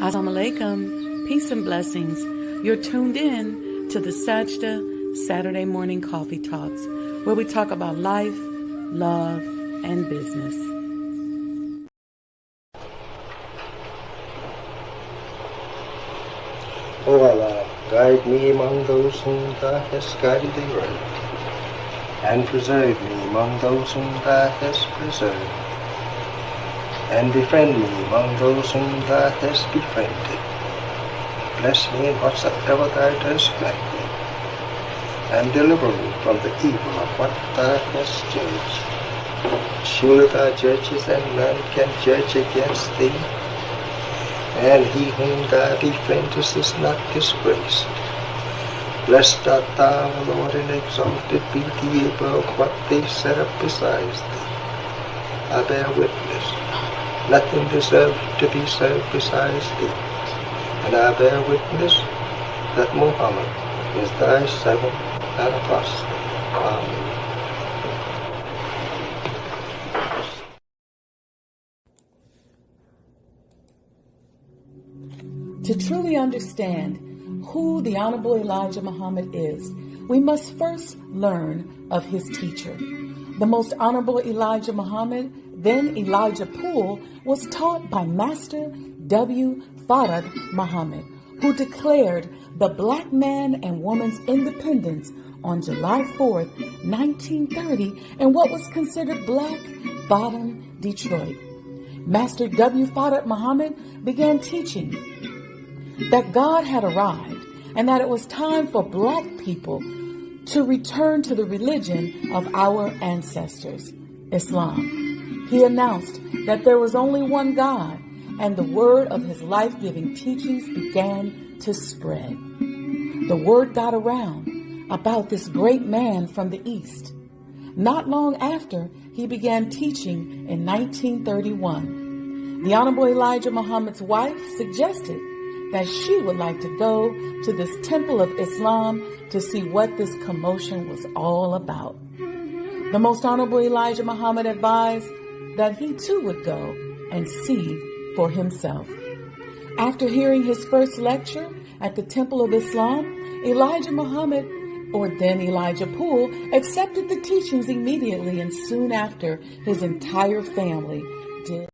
Assalamu alaikum, peace and blessings. You're tuned in to the Sajdah Saturday Morning Coffee Talks, where we talk about life, love, and business. O Allah, guide me among those whom Thou hast guided aright, and preserve me among those whom Thou hast preserved, and befriend me among those whom Thou hast befriended. Bless me in whatsoever Thou dost grant me, and deliver me from the evil of what Thou hast judged. Surely Thou judges, and none can judge against Thee, and he whom Thou befriendest is not disgraced. Blessed art Thou, O Lord, and exalted be Thee above what they set up besides Thee. I bear witness, nothing deserves to be served besides Thee, and I bear witness that Muhammad is Thy servant and apostle. Amen. To truly understand who the Honorable Elijah Muhammad is, we must first learn of his teacher. The Most Honorable Elijah Muhammad, then Elijah Poole, was taught by Master W. Farad Muhammad, who declared the black man and woman's independence on July 4th, 1930, in what was considered Black Bottom, Detroit. Master W. Farad Muhammad began teaching that God had arrived and that it was time for black people to return to the religion of our ancestors, Islam. He announced that there was only one God, and the word of his life-giving teachings began to spread. The word got around about this great man from the East. Not long after, he began teaching in 1931. The Honorable Elijah Muhammad's wife suggested that she would like to go to this temple of Islam to see what this commotion was all about. The Most Honorable Elijah Muhammad advised that he too would go and see for himself. After hearing his first lecture at the Temple of Islam, Elijah Muhammad, or then Elijah Poole, accepted the teachings immediately, and soon after, his entire family did.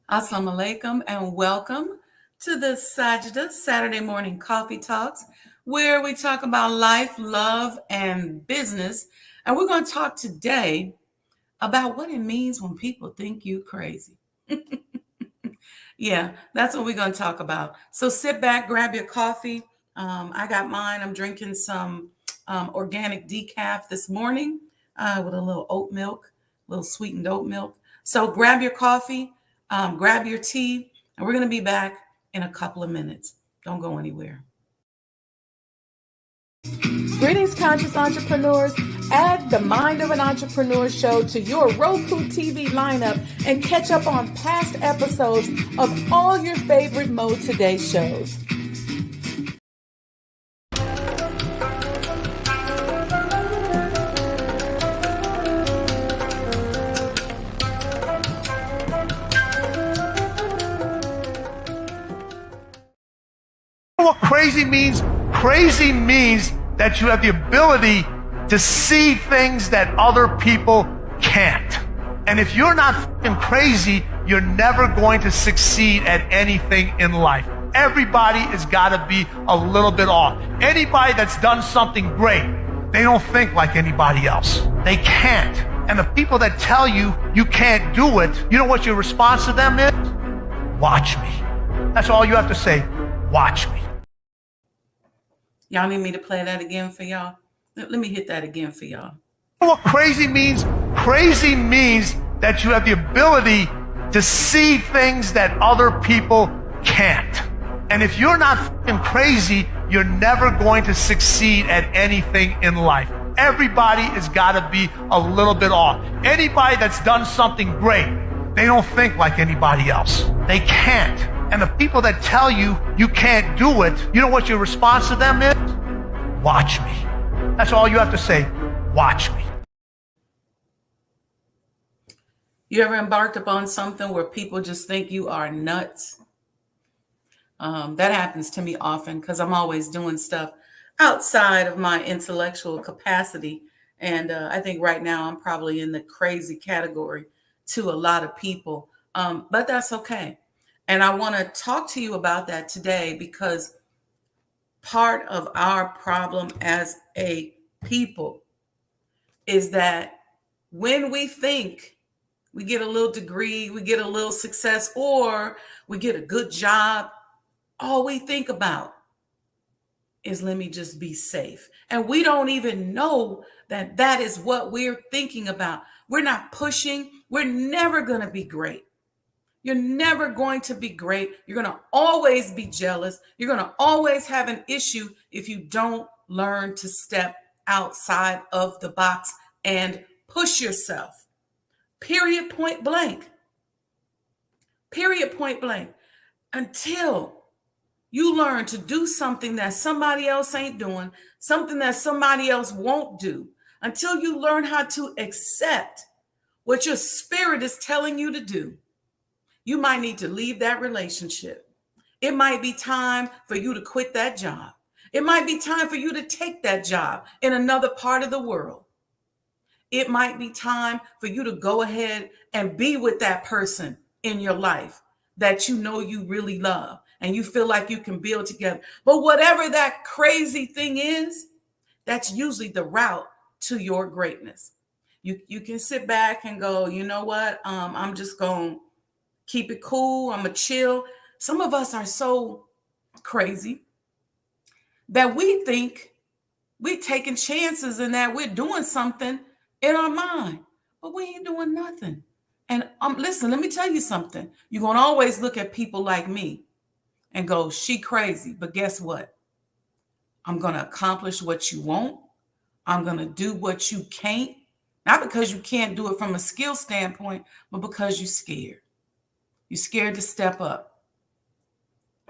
Assalamu alaikum and welcome to the Sajdah Saturday Morning Coffee Talks, where we talk about life, love, and business. And we're going to talk today about what it means when people think you crazy. Yeah, that's what we're going to talk about. So sit back, grab your coffee. I got mine. I'm drinking some organic decaf this morning with a little oat milk, a little sweetened oat milk. So grab your coffee. Grab your tea, and we're going to be back in a couple of minutes. Don't go anywhere. Greetings, conscious entrepreneurs. Add the Mind of an Entrepreneur show to your Roku TV lineup and catch up on past episodes of all your favorite Mo Today shows. Crazy means that you have the ability to see things that other people can't. And if you're not fucking crazy, you're never going to succeed at anything in life. Everybody has got to be a little bit off. Anybody that's done something great, they don't think like anybody else. They can't. And the people that tell you you can't do it, you know what your response to them is? Watch me. That's all you have to say. Watch me. Y'all need me to play that again for y'all? Let me hit that again for y'all. You know what crazy means? Crazy means that you have the ability to see things that other people can't. And if you're not fucking crazy, you're never going to succeed at anything in life. Everybody has got to be a little bit off. Anybody that's done something great, they don't think like anybody else. They can't. And the people that tell you you can't do it, you know what your response to them is? Watch me. That's all you have to say. Watch me. You ever embarked upon something where people just think you are nuts? That happens to me often because I'm always doing stuff outside of my intellectual capacity. And I think right now I'm probably in the crazy category to a lot of people. But that's okay. And I want to talk to you about that today because part of our problem as a people is that when we think we get a little degree, we get a little success, or we get a good job, all we think about is let me just be safe. And we don't even know that that is what we're thinking about. We're not pushing. We're never going to be great. You're never going to be great. You're going to always be jealous. You're going to always have an issue if you don't learn to step outside of the box and push yourself. Period, point blank. Period, point blank. Until you learn to do something that somebody else ain't doing, something that somebody else won't do, until you learn how to accept what your spirit is telling you to do, you might need to leave that relationship. It might be time for you to quit that job. It might be time for you to take that job in another part of the world. It might be time for you to go ahead and be with that person in your life that you know you really love and you feel like you can build together. But whatever that crazy thing is, that's usually the route to your greatness. You can sit back and go, you know what? I'm just going to keep it cool. I'm going to chill. Some of us are so crazy that we think we're taking chances and that we're doing something in our mind, but we ain't doing nothing. And listen, let me tell you something. You're going to always look at people like me and go, she crazy. But guess what? I'm going to accomplish what you want. I'm going to do what you can't. Not because you can't do it from a skill standpoint, but because you're scared. You're scared to step up.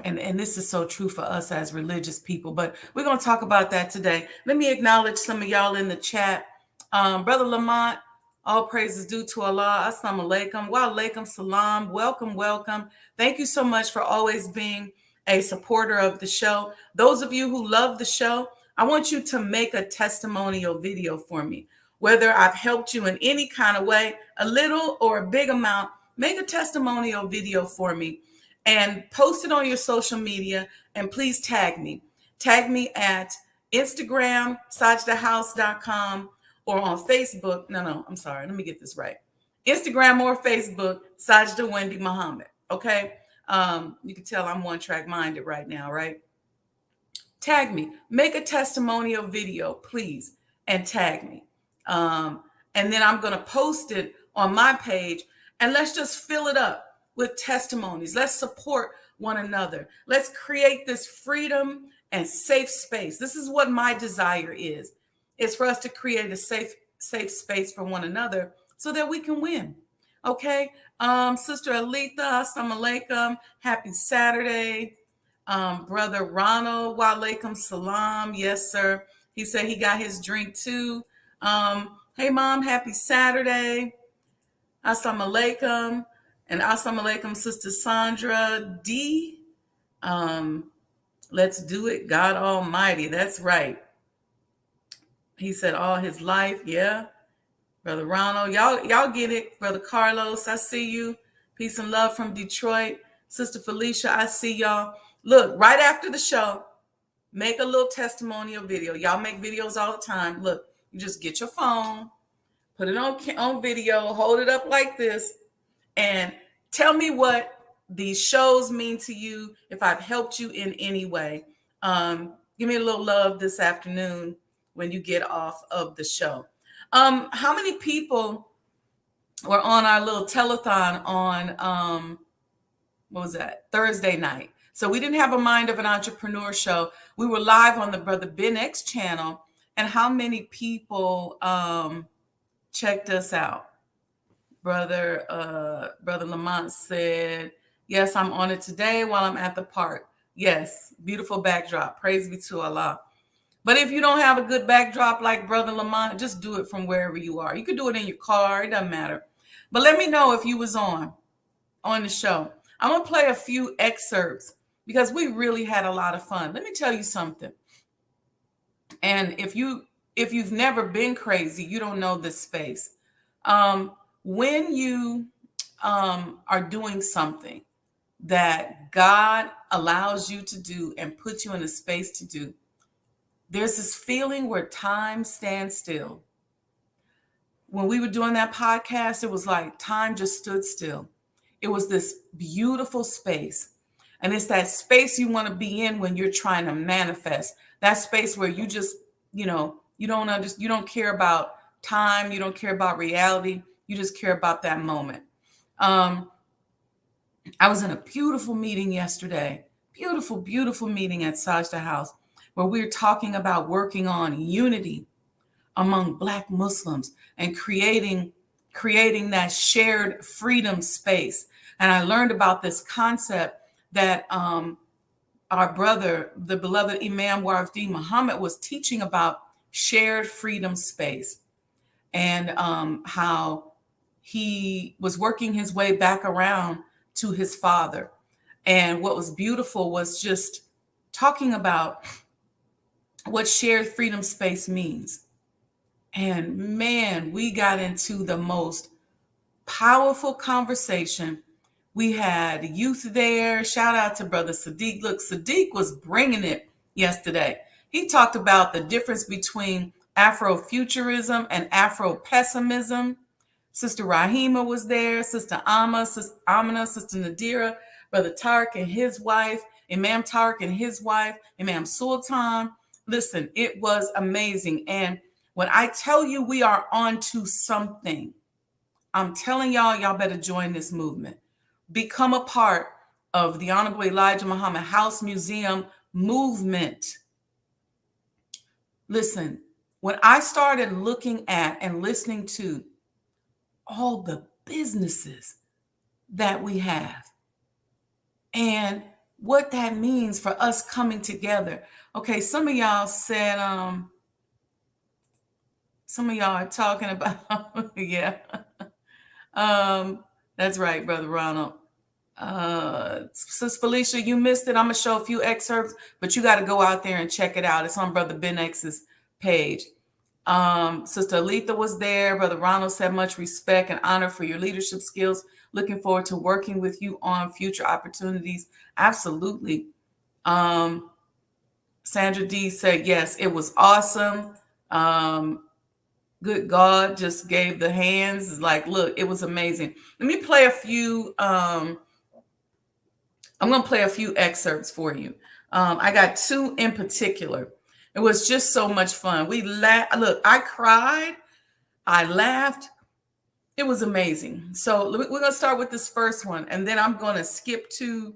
And this is so true for us as religious people. But we're going to talk about that today. Let me acknowledge some of y'all in the chat. Brother Lamont, all praises due to Allah. Assalamu alaikum. Wa alaikum salam. Welcome, welcome. Thank you so much for always being a supporter of the show. Those of you who love the show, I want you to make a testimonial video for me. Whether I've helped you in any kind of way, a little or a big amount, make a testimonial video for me and post it on your social media. And please tag me. Tag me at Instagram, sajdahhouse.com, or on Facebook. I'm sorry. Let me get this right. Instagram or Facebook, Sajdah Wendy Muhammad. Okay. You can tell I'm one-track minded right now, right? Tag me. Make a testimonial video, please, and tag me. And then I'm going to post it on my page, and let's just fill it up with testimonies. Let's support one another. Let's create this freedom and safe space. This is what my desire is for us to create a safe space for one another so that we can win. Okay. Sister Alita, assalamu alaikum. Happy Saturday. Brother Ronald, wa alaikum salam. Yes, sir. He said he got his drink too. Hey, Mom, happy Saturday. Assalamu alaikum. And assalamu alaikum, Sister Sandra D. Let's do it, God Almighty. That's right. He said all his life. Yeah. Brother Ronald, y'all get it. Brother Carlos, I see you. Peace and love from Detroit. Sister Felicia, I see y'all. Look, right after the show, make a little testimonial video. Y'all make videos all the time. Look, you just get your phone, put it on video, hold it up like this, and tell me what these shows mean to you, if I've helped you in any way. Give me a little love this afternoon when you get off of the show. How many people were on our little telethon on what was that? Thursday night. So we didn't have a Mind of an Entrepreneur show. We were live on the Brother Ben X channel. And how many people checked us out? Brother Lamont said, yes, I'm on it today while I'm at the park. Yes, beautiful backdrop. Praise be to Allah. But if you don't have a good backdrop like Brother Lamont, just do it from wherever you are. You could do it in your car. It doesn't matter. But let me know if you was on the show. I'm going to play a few excerpts because we really had a lot of fun. Let me tell you something. And if you've never been crazy, you don't know this space. When you are doing something that God allows you to do and puts you in a space to do, there's this feeling where time stands still. When we were doing that podcast, it was like time just stood still. It was this beautiful space. And it's that space you want to be in when you're trying to manifest. That space where you just, you don't care about time. You don't care about reality. You just care about that moment. I was in a beautiful meeting yesterday. Beautiful, beautiful meeting at Sajdah House, where we were talking about working on unity among Black Muslims and creating that shared freedom space. And I learned about this concept that our brother, the beloved Imam Wendy Muhammad, was teaching about shared freedom space, and how he was working his way back around to his father. And what was beautiful was just talking about what shared freedom space means. And man, we got into the most powerful conversation. We had youth there. Shout out to Brother Sadiq. Look, Sadiq was bringing it yesterday. He talked about the difference between Afrofuturism and Afro-pessimism. Sister Rahima was there, Sister Amina, Sister Nadira, Brother Tarek and his wife, Imam Tarek and his wife, Imam Sultan. Listen, it was amazing. And when I tell you we are on to something, I'm telling y'all better join this movement. Become a part of the Honorable Elijah Muhammad House Museum movement. Listen, when I started looking at and listening to all the businesses that we have and what that means for us coming together. Okay, some of y'all said, some of y'all are talking about, yeah. That's right, Brother Ronald. Sis Felicia, you missed it. I'm going to show a few excerpts, but you got to go out there and check it out. It's on Brother Ben X's page. Sister Aletha was there. Brother Ronald said much respect and honor for your leadership skills. Looking forward to working with you on future opportunities. Absolutely. Sandra D said, yes, it was awesome. Good God just gave the hands. Like, look, it was amazing. Let me play a few. I'm going to play a few excerpts for you. I got two in particular. It was just so much fun. We laughed. Look, I cried. I laughed. It was amazing. So we're going to start with this first one, and then I'm going to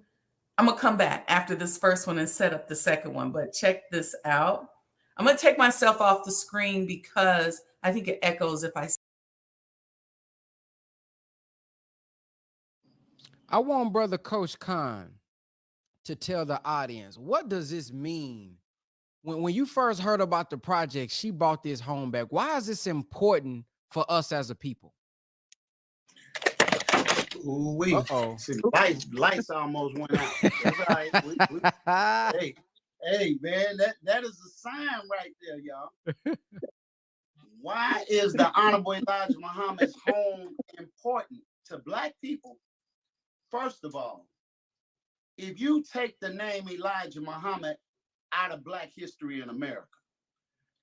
I'm going to come back after this first one and set up the second one. But check this out. I'm going to take myself off the screen because I think it echoes if I want Brother Coach Khan to tell the audience, what does this mean? When you first heard about the project, she brought this home back. Why is this important for us as a people? Ooh-wee. See, lights almost went out. That's all right. Hey, Hey, man, that is a sign right there, y'all. Why is the Honorable Elijah Muhammad's home important to Black people? First of all, if you take the name Elijah Muhammad out of Black history in America,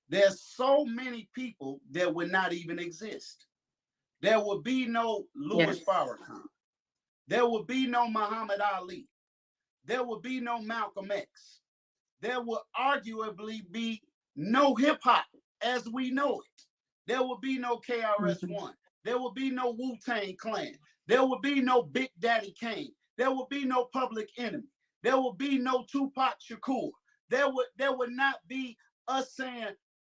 there's so many people that would not even exist. There would be no Louis Farrakhan. There would be no Muhammad Ali. There would be no Malcolm X. There would arguably be no hip hop as we know it. There would be no KRS-One. There would be no Wu-Tang Clan. There would be no Big Daddy Kane. There would be no Public Enemy. There would be no Tupac Shakur. There would not be us saying,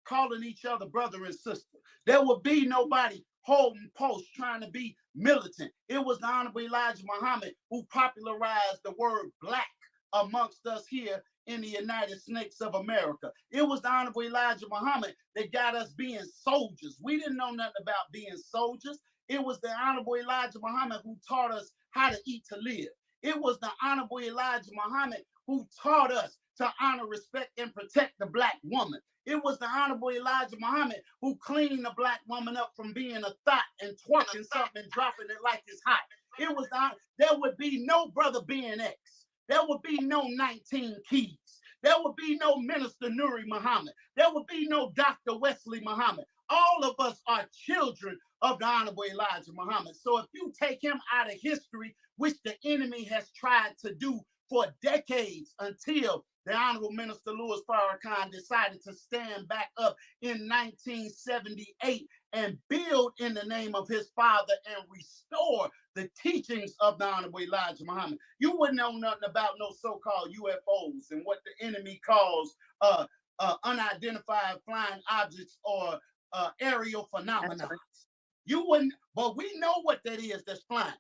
calling each other brother and sister. There would be nobody holding posts trying to be militant. It was the Honorable Elijah Muhammad who popularized the word Black amongst us here in the United States of America. It was the Honorable Elijah Muhammad that got us being soldiers. We didn't know nothing about being soldiers. It was the Honorable Elijah Muhammad who taught us how to eat to live. It was the Honorable Elijah Muhammad who taught us to honor, respect, and protect the Black woman. It was the Honorable Elijah Muhammad who cleaned the Black woman up from being a thought and twerking something and dropping it like it's hot. It was there would be no Brother BNX. There would be no 19 Keys. There would be no Minister Nuri Muhammad. There would be no Dr. Wesley Muhammad. All of us are children of the Honorable Elijah Muhammad. So if you take him out of history, which the enemy has tried to do for decades until the Honorable Minister Louis Farrakhan decided to stand back up in 1978 and build in the name of his father and restore the teachings of the Honorable Elijah Muhammad. You wouldn't know nothing about no so-called UFOs and what the enemy calls unidentified flying objects or aerial phenomena. You wouldn't, but we know what that is that's flying.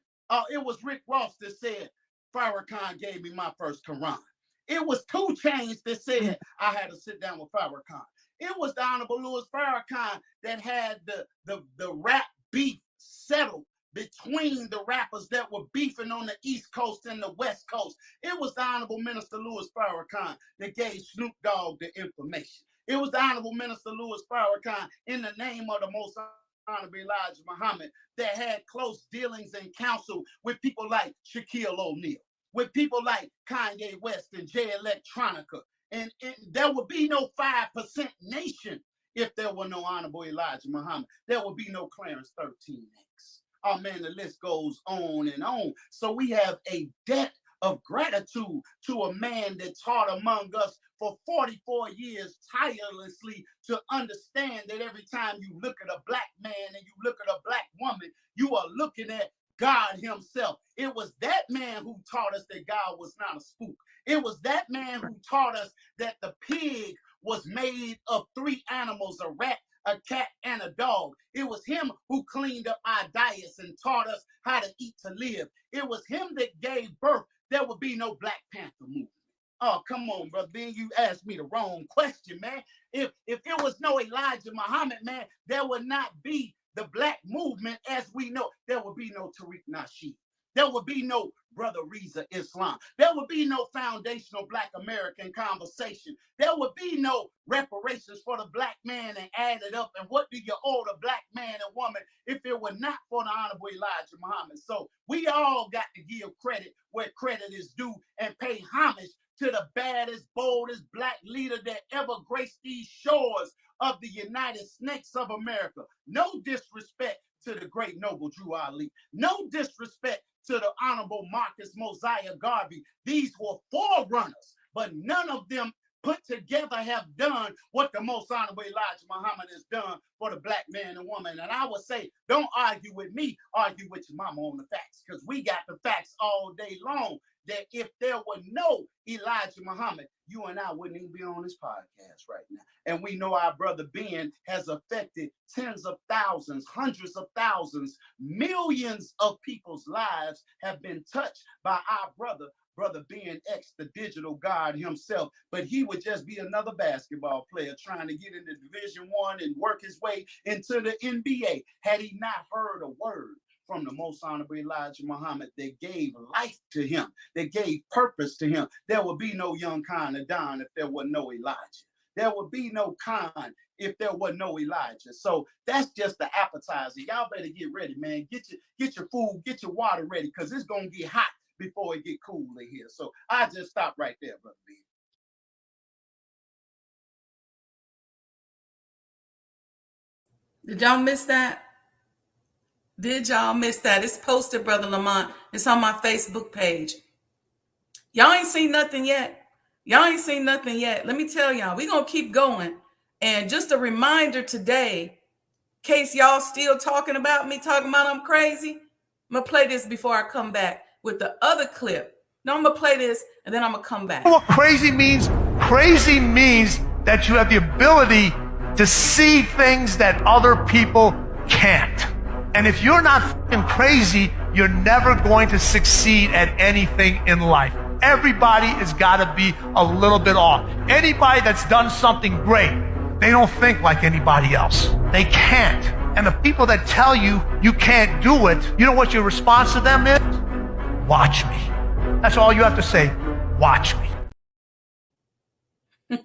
It was Rick Ross that said, Farrakhan gave me my first Quran. It was 2 Chainz that said I had to sit down with Farrakhan. It was the Honorable Louis Farrakhan that had the rap beef settled between the rappers that were beefing on the East Coast and the West Coast. It was the Honorable Minister Louis Farrakhan that gave Snoop Dogg the information. It was the Honorable Minister Louis Farrakhan, in the name of the Most Honorable Elijah Muhammad, that had close dealings and counsel with people like Shaquille O'Neal, with people like Kanye West and Jay Electronica. And there would be no 5% nation if there were no Honorable Elijah Muhammad. There would be no Clarence 13X. Oh man, the list goes on and on. So we have a debt of gratitude to a man that taught among us for 44 years tirelessly to understand that every time you look at a Black man and you look at a Black woman, you are looking at God himself. It was that man who taught us that God was not a spook. It was that man who taught us that the pig was made of 3 animals, a rat, a cat, and a dog. It was him who cleaned up our diets and taught us how to eat to live. It was him that gave birth. There would be no Black Panther movement. Oh, come on, brother. Then you asked me the wrong question, man. If there was no Elijah Muhammad, man, there would not be the Black movement as we know. There would be no Tariq Nasheed. There would be no Brother Reza Islam. There would be no foundational Black American conversation. There would be no reparations for the Black man and add it up. And what do you owe the Black man and woman if it were not for the Honorable Elijah Muhammad? So we all got to give credit where credit is due and pay homage to the baddest, boldest Black leader that ever graced these shores of the United States of America. No disrespect to the great noble Drew Ali. No disrespect to the Honorable Marcus Mosiah Garvey. These were forerunners, but none of them put together have done what the Most Honorable Elijah Muhammad has done for the Black man and woman. And I would say, don't argue with me, argue with your mama on the facts, because we got the facts all day long. That if there were no Elijah Muhammad, you and I wouldn't even be on this podcast right now. And we know our brother Ben has affected tens of thousands, hundreds of thousands, millions of people's lives have been touched by our brother Ben X, the digital God himself. But he would just be another basketball player trying to get into Division I and work his way into the NBA had he not heard a word from the most honorable Elijah Muhammad that gave life to him, that gave purpose to him. There would be no young Khan of Don if there was no Elijah. There would be no Khan if there was no Elijah. So that's just the appetizer. Y'all better get ready, man. Get your food, get your water ready, because it's gonna get hot before it get cool in here. So I just stop right there, Brother B. Did y'all miss that? Did y'all miss that? It's posted, Brother Lamont. It's on my Facebook page. Y'all ain't seen nothing yet. Y'all ain't seen nothing yet. Let me tell y'all, we're going to keep going. And just a reminder today, in case y'all still talking about me, talking about I'm crazy, I'm going to play this before I come back with the other clip. No, I'm going to play this, and then I'm going to come back. You know what crazy means? Crazy means that you have the ability to see things that other people can't. And if you're not fucking crazy, you're never going to succeed at anything in life. Everybody has got to be a little bit off. Anybody that's done something great, they don't think like anybody else. They can't. And the people that tell you you can't do it, you know what your response to them is? Watch me. That's all you have to say. Watch me.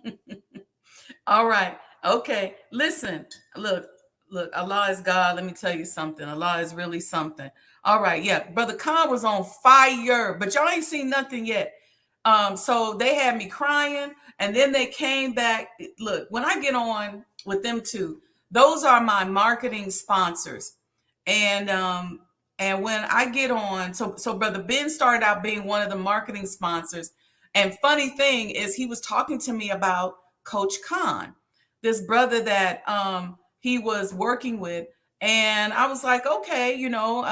All right. Okay. Listen, look, Allah is God. Let me tell you something. Allah is really something. All right. Yeah. Brother Khan was on fire, but y'all ain't seen nothing yet. So they had me crying, and then they came back. Look, when I get on with them two, those are my marketing sponsors. And when I get on, so Brother Ben started out being one of the marketing sponsors. And funny thing is, he was talking to me about Coach Khan, this brother that he was working with. And I was like, okay, you know,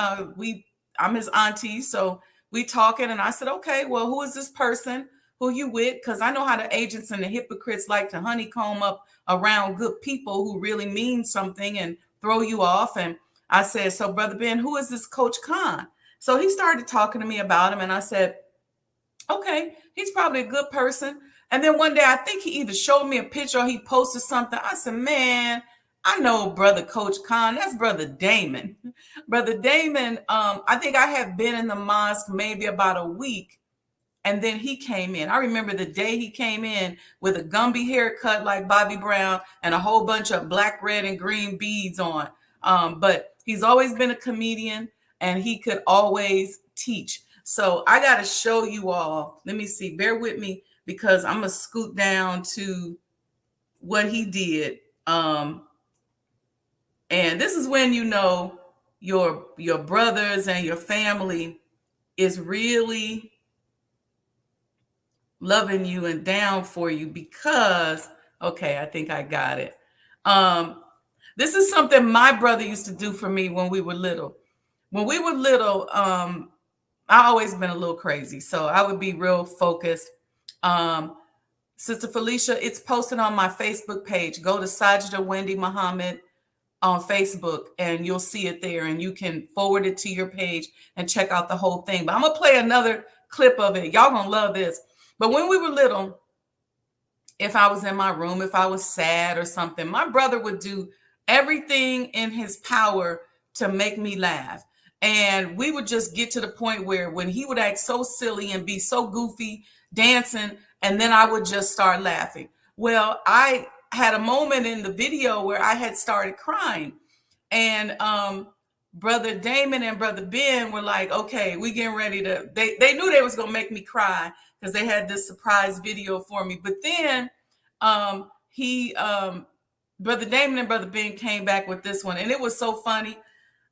I'm his auntie, so we talking, and I said, okay, well, who is this person? Who you with? Because I know how the agents and the hypocrites like to honeycomb up around good people who really mean something and throw you off. And I said, so Brother Ben, who is this Coach Khan? So he started talking to me about him, and I said, okay, he's probably a good person. And then one day, I think he either showed me a picture or he posted something. I said, man, I know Brother Coach Khan. That's Brother Damon. Brother Damon, I think I had been in the mosque maybe about a week, and then he came in. I remember the day he came in with a Gumby haircut like Bobby Brown and a whole bunch of black, red, and green beads on. But he's always been a comedian, and he could always teach. So I got to show you all. Let me see. Bear with me, because I'm going to scoot down to what he did. And this is when you know your brothers and your family is really loving you and down for you, because, okay, I think I got it. This is something my brother used to do for me when we were little. When we were little, I always been a little crazy, so I would be real focused. Sister Felicia, it's posted on my Facebook page. Go to Sajdah Wendy Muhammad on Facebook, and you'll see it there, and you can forward it to your page and check out the whole thing. But I'm gonna play another clip of it. Y'all gonna love this. But when we were little, if I was in my room, if I was sad or something, my brother would do everything in his power to make me laugh. And we would just get to the point where when he would act so silly and be so goofy, dancing, and then I would just start laughing. Well, I had a moment in the video where I had started crying, and Brother Damon and Brother Ben were like, okay, we getting ready to, they knew they was going to make me cry because they had this surprise video for me. But then Brother Damon and Brother Ben came back with this one, and it was so funny.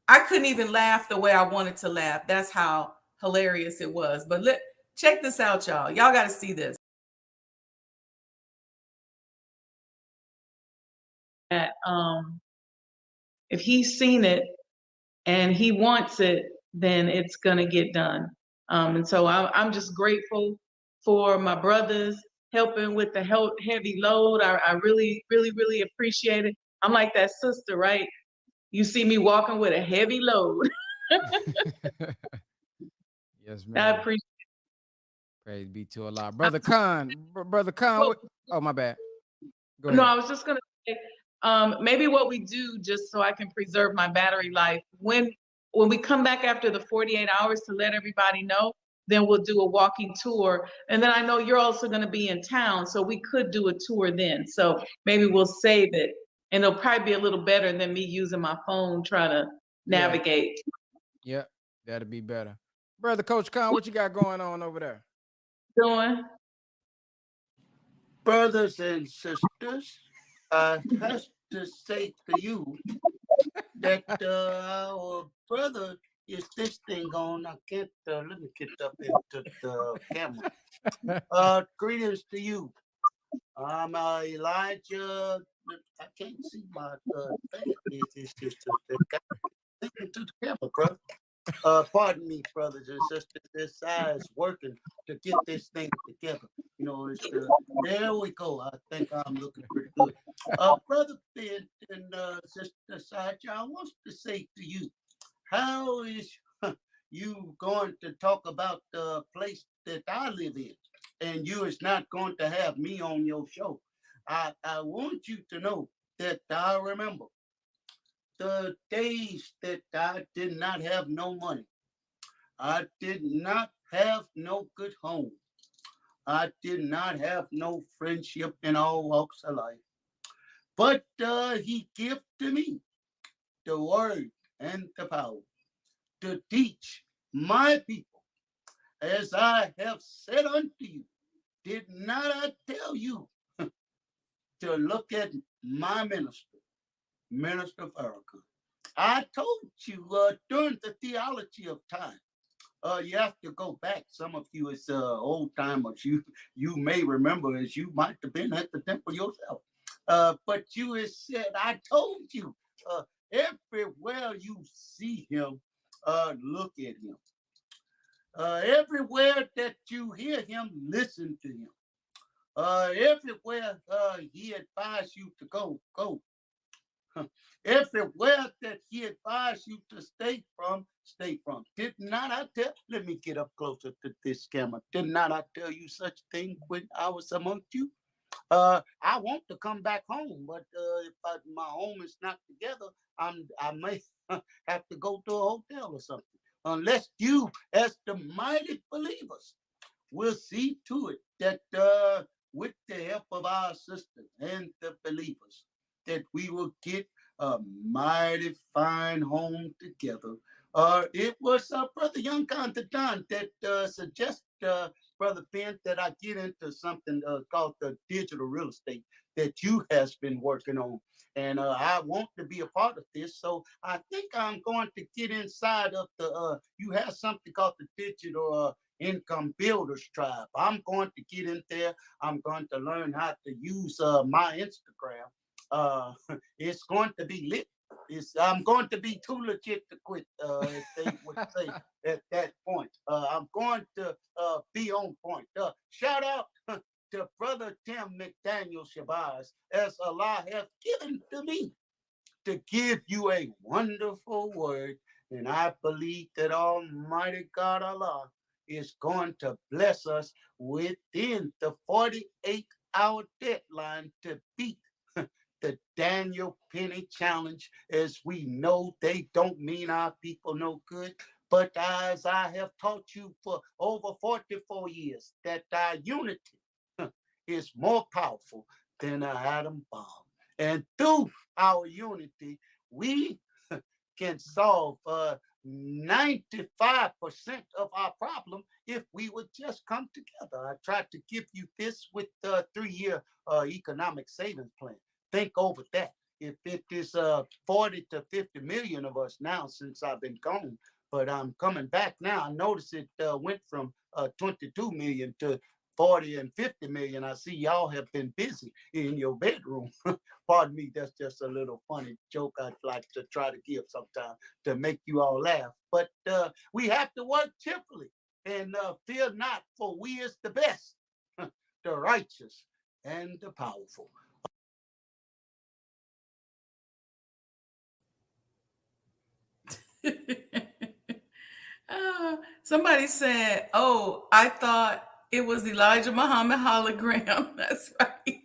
I couldn't even laugh the way I wanted to laugh. That's how hilarious it was. But check this out, y'all. Y'all got to see this. If he's seen it and he wants it, then it's gonna get done. And so I'm just grateful for my brothers helping with the heavy load. I really, really, really appreciate it. I'm like that sister, right? You see me walking with a heavy load. Yes, I ma'am. appreciate it. Praise be to Allah. Brother Khan, Brother Khan. Oh, my bad. Go ahead. No, I was just gonna say, maybe what we do, just so I can preserve my battery life, when when we come back after the 48 hours to let everybody know, then we'll do a walking tour. And then I know you're also going to be in town, so we could do a tour then. So maybe we'll save it, and it'll probably be a little better than me using my phone trying to navigate. Yeah, that'll be better. Brother Coach Khan, what you got going on over there? Doing? Brothers and sisters, I have to say to you that our brother is this thing on. I can't, let me get up into the camera. Greetings to you. I'm Elijah. I can't see my thing. It's just thinking to the camera, brother. Pardon me, brothers and sisters. This eye is working to get this thing together. You know, it's there we go. I think I'm looking pretty good. Brother Ben and Sister Sajdah, I want to say to you, how is you going to talk about the place that I live in, and you is not going to have me on your show? I want you to know that I remember the days that I did not have no money. I did not have no good home. I did not have no friendship in all walks of life. But he gave to me the word and the power to teach my people, as I have said unto you. Did not I tell you to look at my minister, Minister Farrakhan? I told you during the theology of time. You have to go back. Some of you as old timers, you may remember, as you might have been at the temple yourself. But you has said, I told you, everywhere you see him, look at him. Everywhere that you hear him, listen to him. Everywhere he advised you to go, go. Everywhere that he advised you to stay from, stay from. Did not I tell? Let me get up closer to this camera. Did not I tell you such thing when I was amongst you? I want to come back home, but if my home is not together, I may have to go to a hotel or something. Unless you, as the mighty believers, will see to it that with the help of our sisters and the believers, that we will get a mighty fine home together. It was Brother Young Don that suggested, Brother Ben, that I get into something called the digital real estate that you has been working on. And I want to be a part of this. So I think I'm going to get inside of you have something called the digital income builders tribe. I'm going to get in there. I'm going to learn how to use my Instagram. It's going to be lit. I'm going to be too legit to quit, if they would say at that point. I'm going to be on point. Shout out to Brother Tim McDaniel Shabazz, as Allah has given to me to give you a wonderful word. And I believe that Almighty God Allah is going to bless us within the 48-hour deadline to beat the Daniel Penny Challenge. As we know, they don't mean our people no good. But as I have taught you for over 44 years, that our unity is more powerful than an atom bomb. And through our unity, we can solve 95% of our problem if we would just come together. I tried to give you this with the 3-year economic savings plan. Think over that. If it is 40 to 50 million of us now since I've been gone, but I'm coming back now. I noticed it went from 22 million to 40 and 50 million. I see y'all have been busy in your bedroom. Pardon me, that's just a little funny joke I'd like to try to give sometime to make you all laugh. But we have to work cheerfully and fear not, for we is the best, the righteous and the powerful. Somebody said, "Oh, I thought it was Elijah Muhammad hologram." That's right.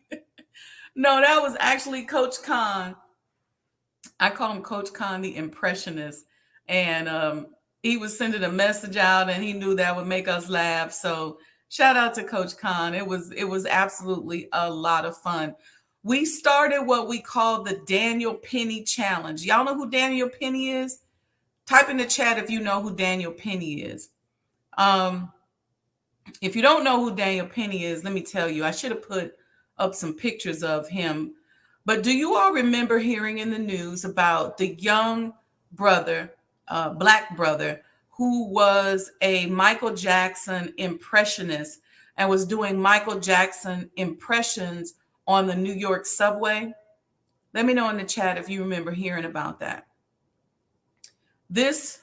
No, that was actually Coach Khan. I call him Coach Khan, the impressionist. And he was sending a message out, and he knew that would make us laugh. So shout out to Coach Khan. It was absolutely a lot of fun. We started what we call the Daniel Penny Challenge. Y'all know who Daniel Penny is? Type in the chat if you know who Daniel Penny is. If you don't know who Daniel Penny is, let me tell you, I should have put up some pictures of him. But do you all remember hearing in the news about the young brother, black brother, who was a Michael Jackson impressionist and was doing Michael Jackson impressions on the New York subway? Let me know in the chat if you remember hearing about that. This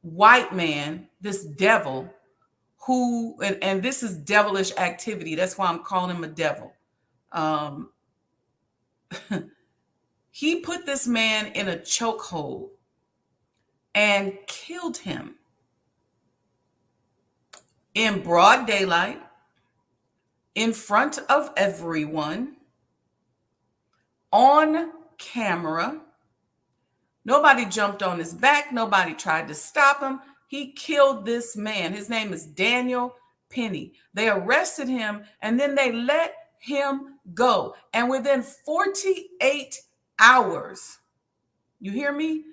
white man, this devil, who, and this is devilish activity. That's why I'm calling him a devil. He put this man in a chokehold and killed him in broad daylight, in front of everyone, on camera. Nobody jumped on his back. Nobody tried to stop him. He killed this man. His name is Daniel Penny. They arrested him, and then they let him go. And within 48 hours, you hear me?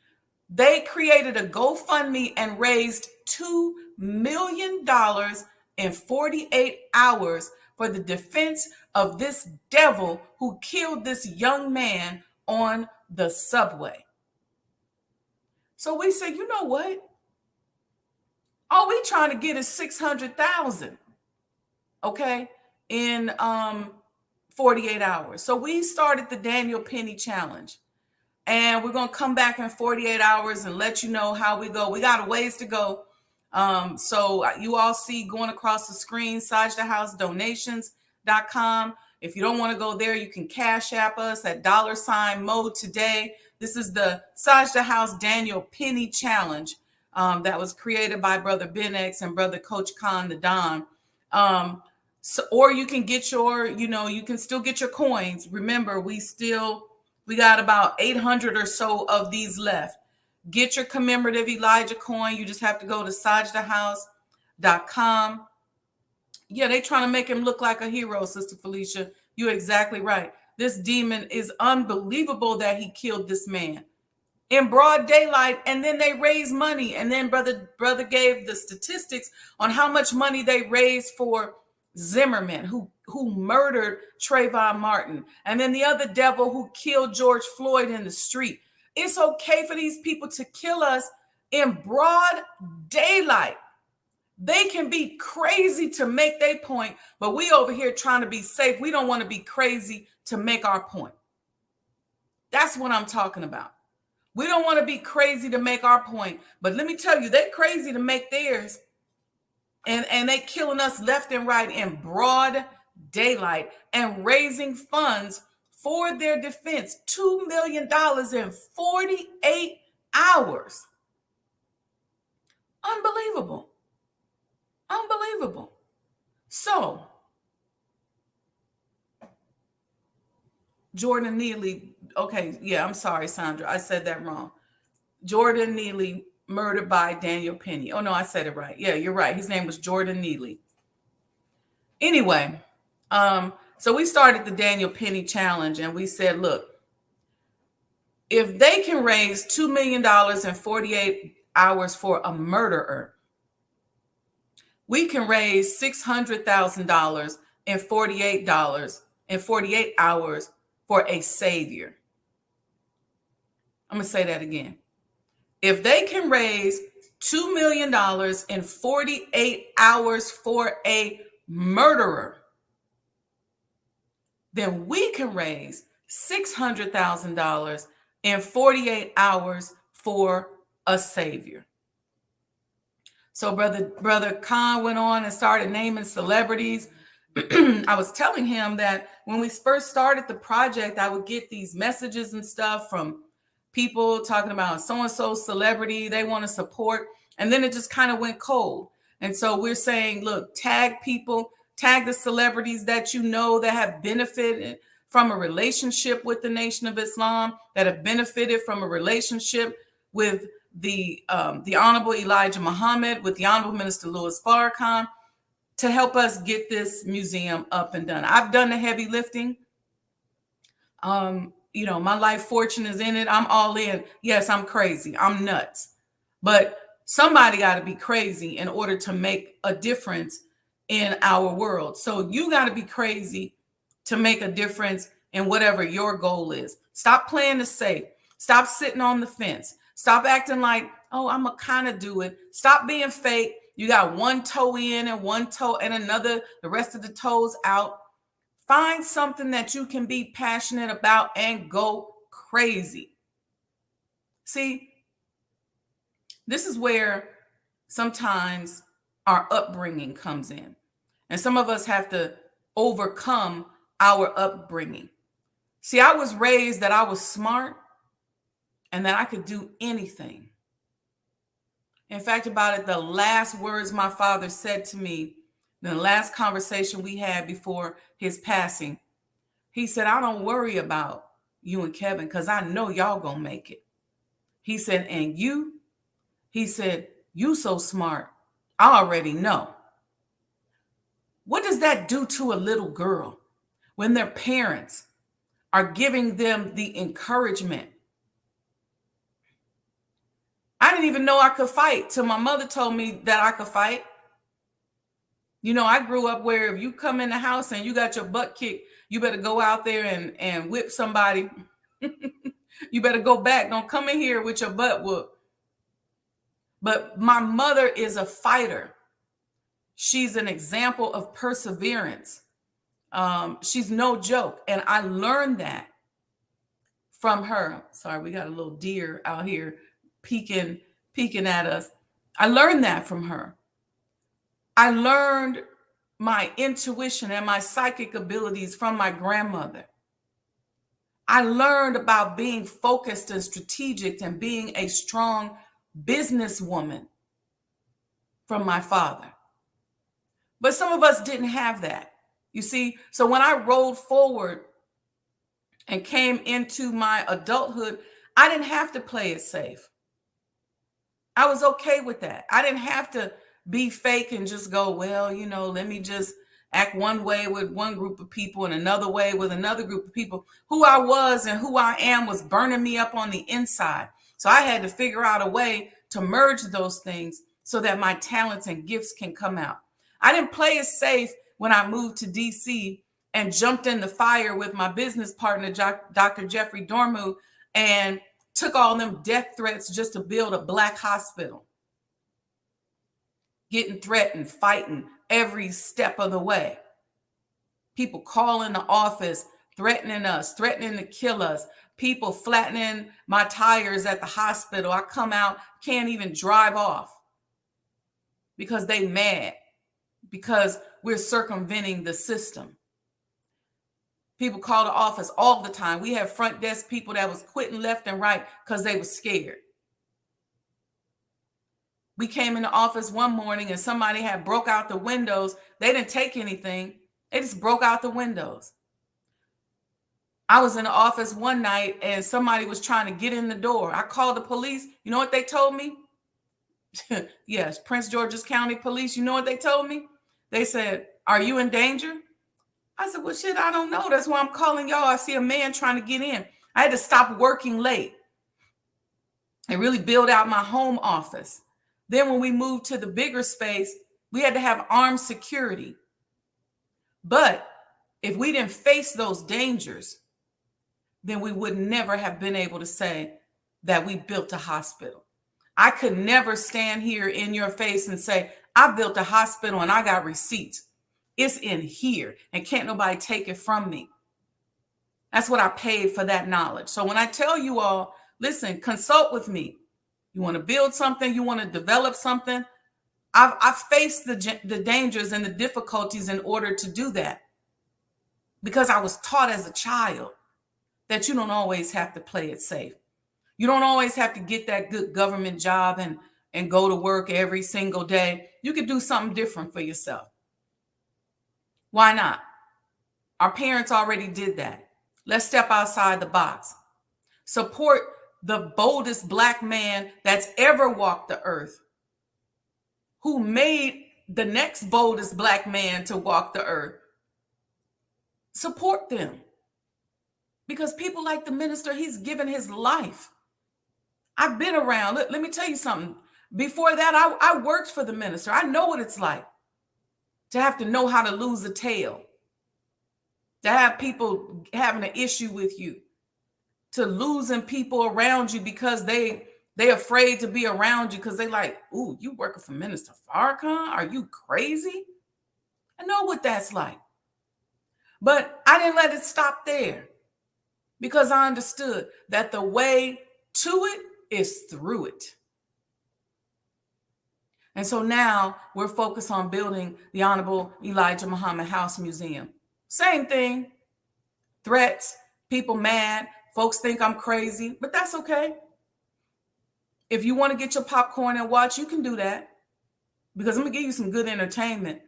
They created a GoFundMe and raised $2 million in 48 hours for the defense of this devil who killed this young man on the subway. So we said, you know what? All we trying to get is 600,000, okay, in 48 hours. So we started the Daniel Penny Challenge. And we're going to come back in 48 hours and let you know how we go. We got a ways to go. So you all see going across the screen, SajdahHouseDonations.com. If you don't want to go there, you can Cash App us at $mode today. This is the Sajdah House Daniel Penny Challenge that was created by Brother Ben X and Brother Coach Khan the Don. Or you can get your, you can still get your coins. Remember, we got about 800 or so of these left. Get your commemorative Elijah coin. You just have to go to SajdahHouse.com. Yeah, they trying to make him look like a hero, Sister Felicia. You're exactly right. This demon is unbelievable that he killed this man in broad daylight, and then they raised money. And then brother gave the statistics on how much money they raised for Zimmerman, who murdered Trayvon Martin, and then the other devil who killed George Floyd in the street. It's okay for these people to kill us in broad daylight. They can be crazy to make their point, but we over here trying to be safe. We don't want to be crazy to make our point. That's what I'm talking about. We don't want to be crazy to make our point, but let me tell you, they're crazy to make theirs. And they killing us left and right in broad daylight and raising funds for their defense. $2 million in 48 hours. Unbelievable. Unbelievable. So, Jordan Neely, okay, yeah, I'm sorry, Sandra. I said that wrong. Jordan Neely murdered by Daniel Penny. Oh, no, I said it right. Yeah, you're right. His name was Jordan Neely. Anyway, so we started the Daniel Penny Challenge, and we said, look, if they can raise $2 million in 48 hours for a murderer, we can raise $600,000 in 48 hours for a savior. I'm going to say that again. If they can raise $2 million in 48 hours for a murderer, then we can raise $600,000 in 48 hours for a savior. So brother Khan went on and started naming celebrities. I was telling him that when we first started the project, I would get these messages and stuff from people talking about so-and-so celebrity they want to support. And then it just kind of went cold. And so we're saying, look, tag people, tag the celebrities that you know that have benefited from a relationship with the Nation of Islam, that have benefited from a relationship with the Honorable Elijah Muhammad, with the Honorable Minister Louis Farrakhan, to help us get this museum up and done. I've done the heavy lifting. My life fortune is in it. I'm all in. Yes, I'm crazy. I'm nuts. But somebody got to be crazy in order to make a difference in our world. So you got to be crazy to make a difference in whatever your goal is. Stop playing the safe. Stop sitting on the fence. Stop acting like, oh, I'm going to kind of do it. Stop being fake. You got one toe in and one toe and another, the rest of the toes out. Find something that you can be passionate about and go crazy. See, this is where sometimes our upbringing comes in. And some of us have to overcome our upbringing. See, I was raised that I was smart and that I could do anything. In fact, about it, the last words my father said to me, the last conversation we had before his passing, he said, I don't worry about you and Kevin because I know y'all gonna make it. He said, and you, he said, you so smart, I already know. What does that do to a little girl when their parents are giving them the encouragement? I didn't even know I could fight till my mother told me that I could fight. I grew up where if you come in the house and you got your butt kicked, you better go out there and whip somebody. You better go back. Don't come in here with your butt whooped. But my mother is a fighter. She's an example of perseverance. She's no joke. And I learned that from her. Sorry, we got a little deer out here peeking at us. I learned that from her. I learned my intuition and my psychic abilities from my grandmother. I learned about being focused and strategic and being a strong businesswoman from my father. But some of us didn't have that, you see. So when I rolled forward and came into my adulthood, I didn't have to play it safe. I was okay with that. I didn't have to be fake and just go, well, let me just act one way with one group of people and another way with another group of people. Who I was and who I am was burning me up on the inside. So I had to figure out a way to merge those things so that my talents and gifts can come out. I didn't play it safe when I moved to DC and jumped in the fire with my business partner, Dr. Jeffrey Dormu, and took all them death threats just to build a Black hospital. Getting threatened, fighting every step of the way. People calling the office, threatening us, threatening to kill us. People flattening my tires at the hospital. I come out, can't even drive off because they mad, because we're circumventing the system. People call the office all the time. We have front desk people that was quitting left and right because they were scared. We came in the office one morning and somebody had broke out the windows. They didn't take anything. They just broke out the windows. I was in the office one night and somebody was trying to get in the door. I called the police. You know what they told me? Yes, Prince George's County Police. You know what they told me? They said, are you in danger? I said, well, shit, I don't know. That's why I'm calling y'all. I see a man trying to get in. I had to stop working late and really build out my home office. Then when we moved to the bigger space, we had to have armed security. But if we didn't face those dangers, then we would never have been able to say that we built a hospital. I could never stand here in your face and say, I built a hospital and I got receipts. It's in here and can't nobody take it from me. That's what I paid for that knowledge. So when I tell you all, listen, consult with me. You want to build something, you want to develop something. I've faced the dangers and the difficulties in order to do that, because I was taught as a child that you don't always have to play it safe. You don't always have to get that good government job and go to work every single day. You could do something different for yourself. Why not? Our parents already did that. Let's step outside the box. Support the boldest black man that's ever walked the earth, who made the next boldest black man to walk the earth. Support them. Because people like the minister, he's given his life. I've been around. Let me tell you something. Before that, I worked for the minister. I know what it's like to have to know how to lose a tail, to have people having an issue with you, to losing people around you because they afraid to be around you because they like, ooh, you working for Minister Farrakhan? Are you crazy? I know what that's like. But I didn't let it stop there because I understood that the way to it is through it. And so now we're focused on building the Honorable Elijah Muhammad House Museum. Same thing. Threats, people mad, folks think I'm crazy, but that's okay. If you want to get your popcorn and watch, you can do that because I'm going to give you some good entertainment,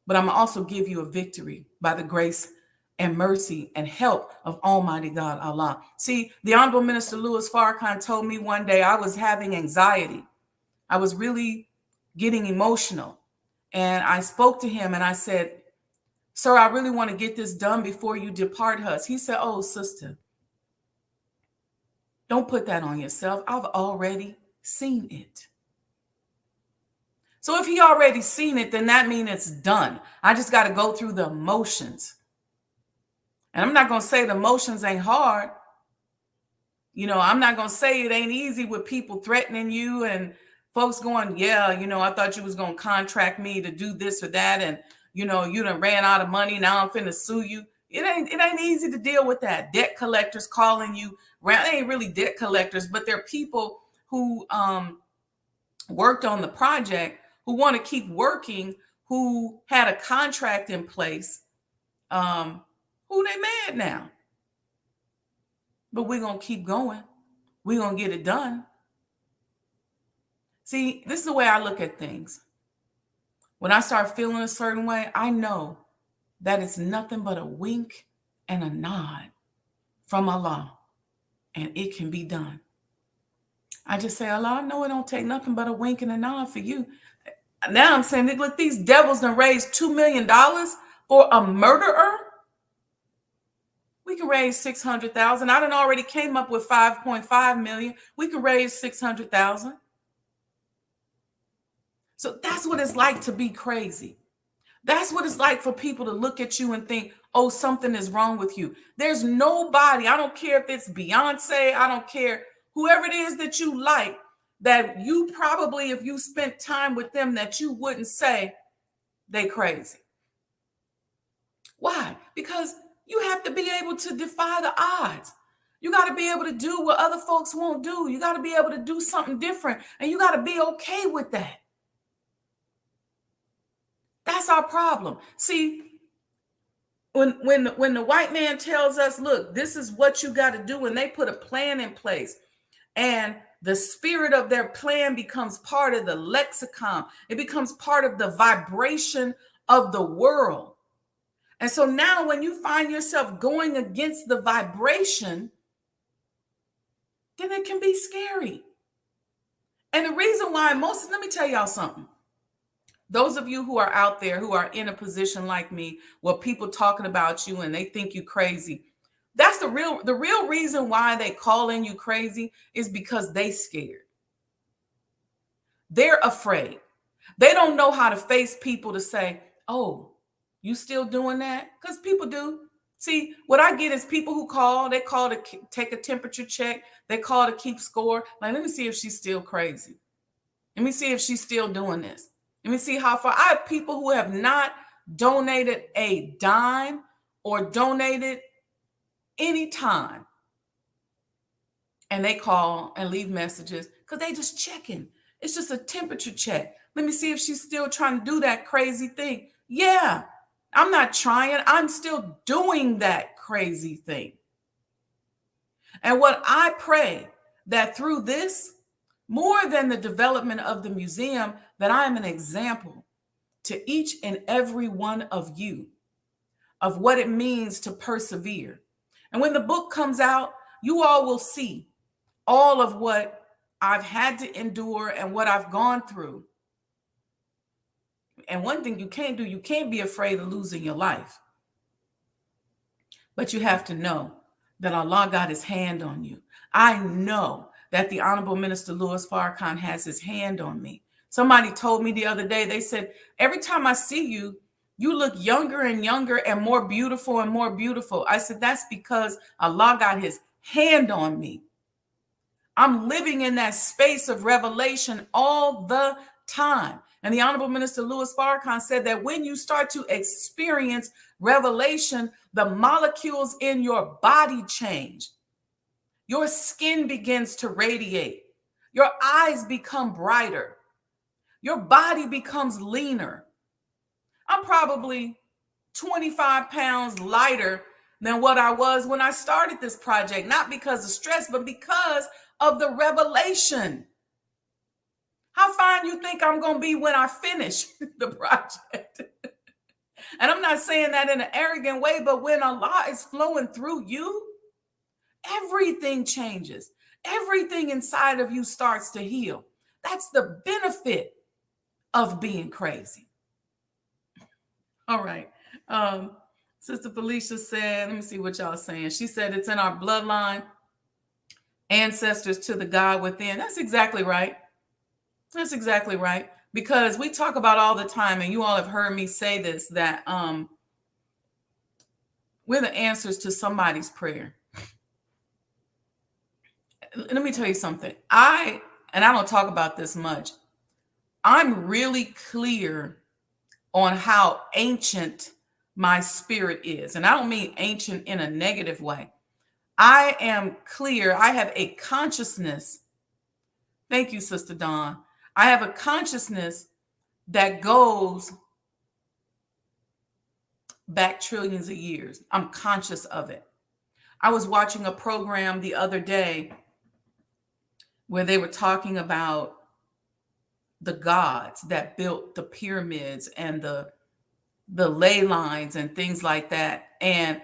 but I'm going to also give you a victory by the grace and mercy and help of Almighty God, Allah. See, the Honorable Minister Louis Farrakhan told me one day I was having anxiety. I was really getting emotional. And I spoke to him and I said, sir, I really want to get this done before you depart us. He said, oh, sister, don't put that on yourself. I've already seen it. So if he already seen it, then that means it's done. I just got to go through the motions. And I'm not going to say the motions ain't hard. You know, I'm not going to say it ain't easy with people threatening you and folks going, yeah, you know, I thought you was going to contract me to do this or that. And, you know, you done ran out of money. Now I'm finna sue you. It ain't easy to deal with that. Debt collectors calling you. They ain't really debt collectors, but they're people who worked on the project, who want to keep working, who had a contract in place, who they mad now. But we're going to keep going. We're going to get it done. See, this is the way I look at things. When I start feeling a certain way, I know that it's nothing but a wink and a nod from Allah, and it can be done. I just say, Allah, I know it don't take nothing but a wink and a nod for you. Now I'm saying, look, these devils done raised $2 million for a murderer. We can raise 600,000. I done already came up with 5.5 million. We can raise 600,000. So that's what it's like to be crazy. That's what it's like for people to look at you and think, oh, something is wrong with you. There's nobody, I don't care if it's Beyonce, I don't care, whoever it is that you like, that you probably, if you spent time with them, that you wouldn't say they crazy. Why? Because you have to be able to defy the odds. You got to be able to do what other folks won't do. You got to be able to do something different, and you got to be okay with that. That's our problem. See, when the white man tells us, look, this is what you got to do, and they put a plan in place, and the spirit of their plan becomes part of the lexicon. It becomes part of the vibration of the world. And so now when you find yourself going against the vibration, then it can be scary. And the reason why let me tell y'all something. Those of you who are out there who are in a position like me, where people talking about you and they think you crazy, that's the real reason why they calling you crazy is because they scared. They're afraid. They don't know how to face people to say, oh, you still doing that? Because people do. See, what I get is people who call, they call to take a temperature check. They call to keep score. Like, let me see if she's still crazy. Let me see if she's still doing this. Let me see how far. I have people who have not donated a dime or donated any time. And they call and leave messages because they just checking. It's just a temperature check. Let me see if she's still trying to do that crazy thing. Yeah, I'm not trying. I'm still doing that crazy thing. And what I pray that through this, more than the development of the museum, that I am an example to each and every one of you of what it means to persevere. And when the book comes out, you all will see all of what I've had to endure and what I've gone through. And one thing you can't do, you can't be afraid of losing your life. But you have to know that Allah got his hand on you. I know that the Honorable Minister Louis Farrakhan has his hand on me. Somebody told me the other day, they said, every time I see you, you look younger and younger and more beautiful and more beautiful. I said, that's because Allah got his hand on me. I'm living in that space of revelation all the time. And the Honorable Minister Louis Farrakhan said that when you start to experience revelation, the molecules in your body change. Your skin begins to radiate. Your eyes become brighter. Your body becomes leaner. I'm probably 25 pounds lighter than what I was when I started this project, not because of stress, but because of the revelation. How fine you think I'm going to be when I finish the project? And I'm not saying that in an arrogant way, but when Allah is flowing through you, everything changes. Everything inside of you starts to heal. That's the benefit of being crazy. All right. Sister Felicia said, let me see what y'all saying. She said it's in our bloodline, ancestors to the God within. That's exactly right. That's exactly right. Because we talk about all the time, and you all have heard me say this, that we're the answers to somebody's prayer. Let me tell you something. I don't talk about this much. I'm really clear on how ancient my spirit is. And I don't mean ancient in a negative way. I am clear. I have a consciousness. Thank you, Sister Dawn. I have a consciousness that goes back trillions of years. I'm conscious of it. I was watching a program the other day where they were talking about the gods that built the pyramids and the ley lines and things like that. And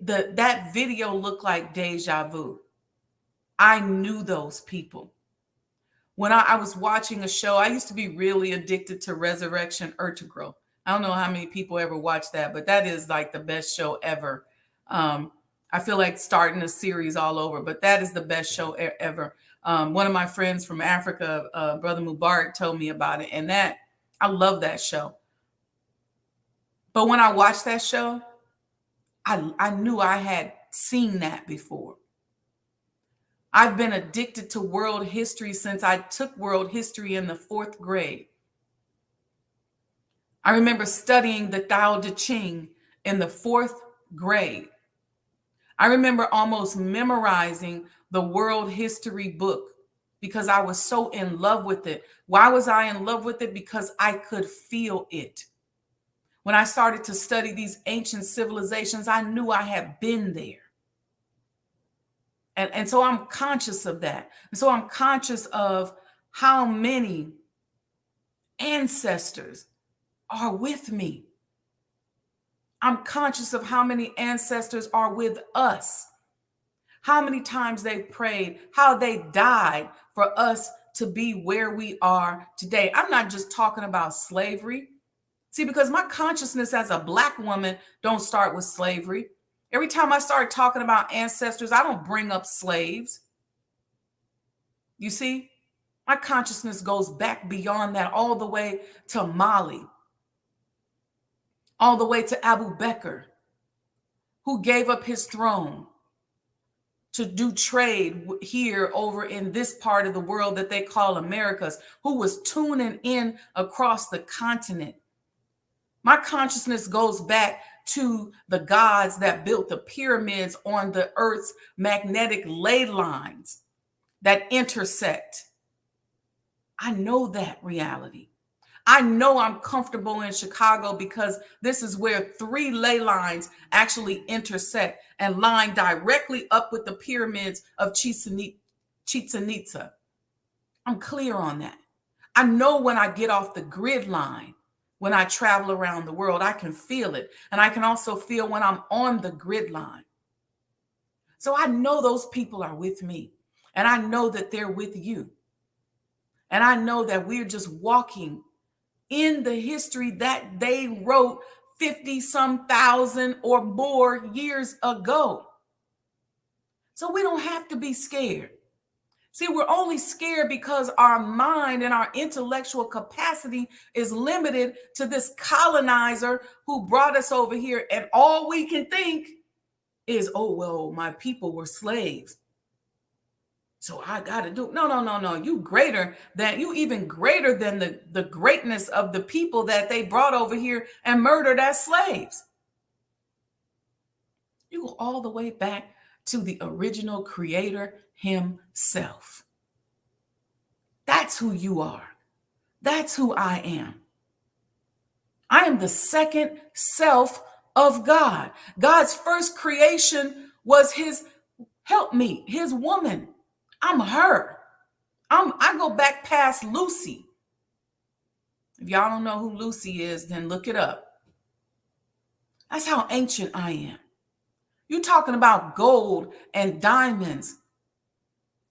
that video looked like deja vu. I knew those people. When I was watching a show, I used to be really addicted to Resurrection Ertugrul. I don't know how many people ever watched that, but that is like the best show ever. I feel like starting a series all over, but that is the best show ever. One of my friends from Africa, Brother Mubarak, told me about it, and that I love that show. But when I watched that show, I knew I had seen that before. I've been addicted to world history since I took world history in the 4th grade. I remember studying the Tao Te Ching in the 4th grade. I remember almost memorizing the world history book because I was so in love with it. Why was I in love with it? Because I could feel it. When I started to study these ancient civilizations, I knew I had been there. And so I'm conscious of that. And so I'm conscious of how many ancestors are with me. I'm conscious of how many ancestors are with us, how many times they've prayed, how they died for us to be where we are today. I'm not just talking about slavery. See, because my consciousness as a Black woman don't start with slavery. Every time I start talking about ancestors, I don't bring up slaves. You see, my consciousness goes back beyond that, all the way to Mali, all the way to Abu Bakr, who gave up his throne to do trade here over in this part of the world that they call Americas, who was tuning in across the continent. My consciousness goes back to the gods that built the pyramids on the earth's magnetic ley lines that intersect. I know that reality. I know I'm comfortable in Chicago because this is where 3 ley lines actually intersect and line directly up with the pyramids of Chichen Itza. I'm clear on that. I know when I get off the grid line, when I travel around the world, I can feel it. And I can also feel when I'm on the grid line. So I know those people are with me, and I know that they're with you. And I know that we're just walking in the history that they wrote 50 some thousand or more years ago. So we don't have to be scared. See, we're only scared because our mind and our intellectual capacity is limited to this colonizer who brought us over here. And all we can think is, oh, well, my people were slaves, so I got to do. No. You even greater than the greatness of the people that they brought over here and murdered as slaves. You go all the way back to the original creator himself. That's who you are. That's who I am. I am the second self of God. God's first creation was his helpmeet, his woman. I'm her. I go back past Lucy. If y'all don't know who Lucy is, then look it up. That's how ancient I am. You're talking about gold and diamonds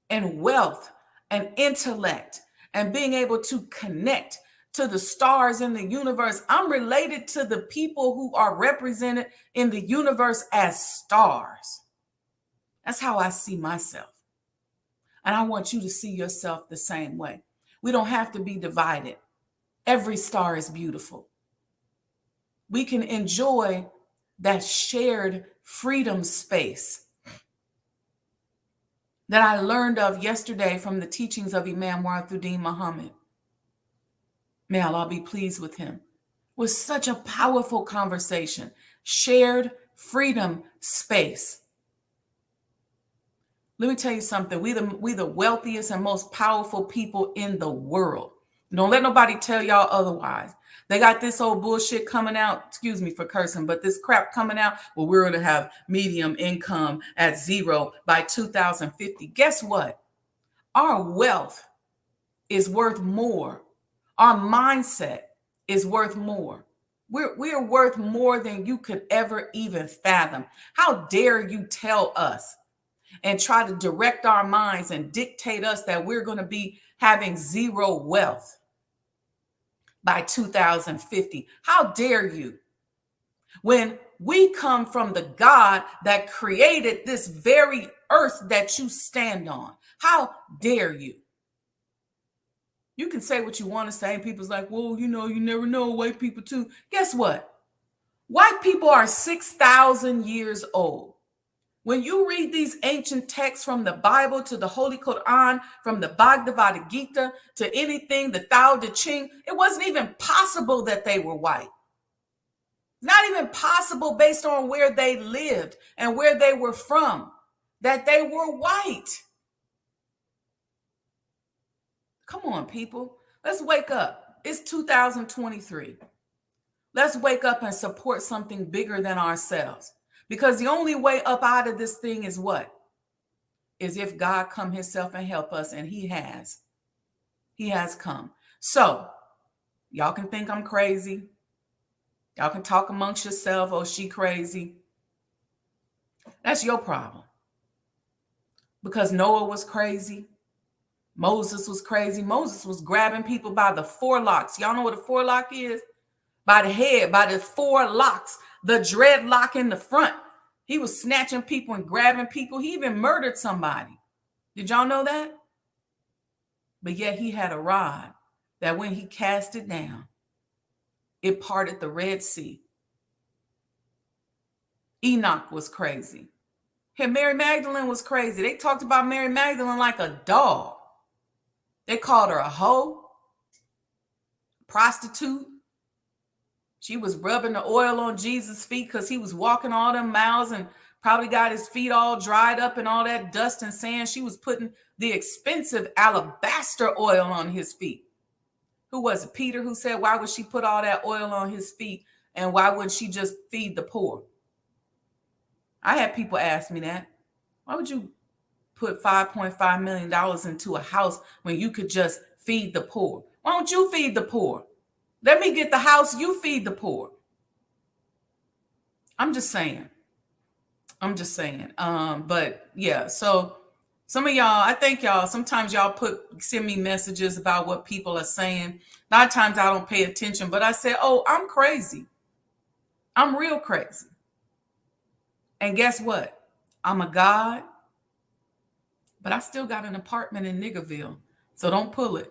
and wealth and intellect and being able to connect to the stars in the universe. I'm related to the people who are represented in the universe as stars. That's how I see myself. And I want you to see yourself the same way. We don't have to be divided. Every star is beautiful. We can enjoy that shared freedom space that I learned of yesterday from the teachings of Imam Warthuddin Muhammad. May Allah be pleased with him. It was such a powerful conversation. Shared freedom space. Let me tell you something. We the wealthiest and most powerful people in the world. Don't let nobody tell y'all otherwise. They got this old bullshit coming out, excuse me for cursing, but this crap coming out, well, we're going to have medium income at zero by 2050. Guess what? Our wealth is worth more. Our mindset is worth more. We're worth more than you could ever even fathom. How dare you tell us and try to direct our minds and dictate us that we're going to be having zero wealth by 2050. How dare you? When we come from the God that created this very earth that you stand on. How dare you? You can say what you want to say, and people's like, well, you never know, white people too. Guess what? White people are 6,000 years old. When you read these ancient texts from the Bible to the Holy Quran, from the Bhagavad Gita to anything, the Tao Te Ching, it wasn't even possible that they were white. Not even possible based on where they lived and where they were from, that they were white. Come on, people. Let's wake up. It's 2023. Let's wake up and support something bigger than ourselves. Because the only way up out of this thing is what? Is if God come himself and help us, and he has. He has come. So, y'all can think I'm crazy. Y'all can talk amongst yourself, oh, she crazy. That's your problem. Because Noah was crazy. Moses was crazy. Moses was grabbing people by the forelocks. Y'all know what a forelock is? By the head, by the four locks, the dreadlock in the front. He was snatching people and grabbing people. He even murdered somebody. Did y'all know that? But yet he had a rod that when he cast it down, it parted the Red Sea. Enoch was crazy. And Mary Magdalene was crazy. They talked about Mary Magdalene like a dog. They called her a hoe, prostitute. She was rubbing the oil on Jesus' feet because he was walking all them miles and probably got his feet all dried up and all that dust and sand. She was putting the expensive alabaster oil on his feet. Who was it? Peter, who said, why would she put all that oil on his feet? And why wouldn't she just feed the poor? I had people ask me that. Why would you put $5.5 million into a house when you could just feed the poor? Why don't you feed the poor? Let me get the house, you feed the poor. I'm just saying. I'm just saying. But yeah, so some of y'all, I thank y'all. Sometimes y'all send me messages about what people are saying. A lot of times I don't pay attention, but I say, oh, I'm crazy. I'm real crazy. And guess what? I'm a god, but I still got an apartment in Niggerville. So don't pull it.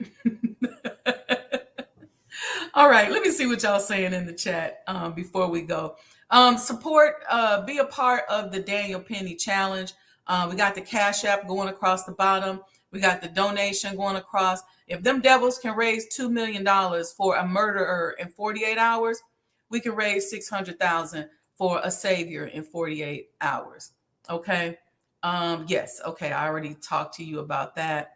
All right, let me see what y'all saying in the chat before we go. Support, be a part of the Daniel Penny Challenge. We got the Cash App going across the bottom. We got the donation going across. If them devils can raise $2 million for a murderer in 48 hours, we can raise $600,000 for a savior in 48 hours. Okay. Yes. Okay. I already talked to you about that.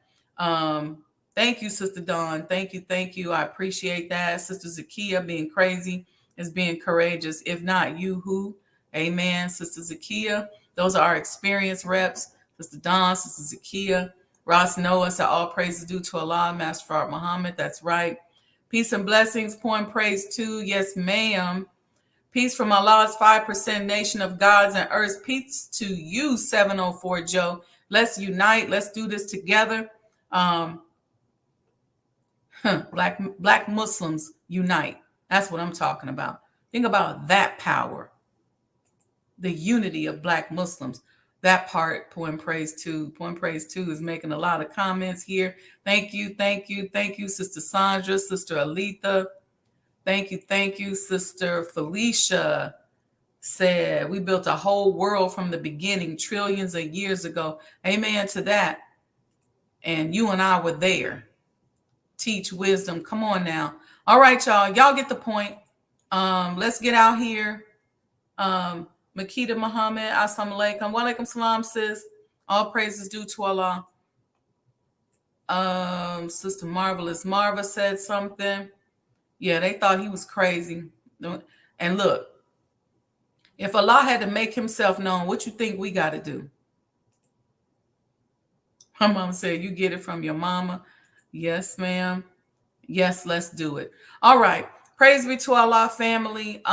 Thank you, Sister Dawn. Thank you. Thank you. I appreciate that. Sister Zakia, being crazy is being courageous. If not, you who? Amen. Sister Zakia. Those are our experienced reps. Sister Dawn, Sister Zakia. Ross Noah said, all praises due to Allah, Master Farad Muhammad. That's right. Peace and blessings. Pouring praise to. Yes, ma'am. Peace from Allah's 5% nation of gods and earth. Peace to you, 704 Joe. Let's unite. Let's do this together. Black Muslims unite. That's what I'm talking about. Think about that power. The unity of Black Muslims. That part, Point Praise 2. Point Praise 2 is making a lot of comments here. Thank you, thank you, thank you, Sister Sandra, Sister Alita. Thank you, Sister Felicia said, we built a whole world from the beginning, trillions of years ago. Amen to that. And you and I were there. Teach wisdom. Come on now. All right, y'all. Y'all get the point. Let's get out here. Makita Muhammad, assalamu alaikum. Wa alaikum salam, sis. All praises due to Allah. Sister Marvelous Marva said something. Yeah, they thought he was crazy. And look, if Allah had to make himself known, what you think we got to do? My mama said, you get it from your mama. Yes, ma'am. Yes, let's do it. All right. Praise be to Allah, family.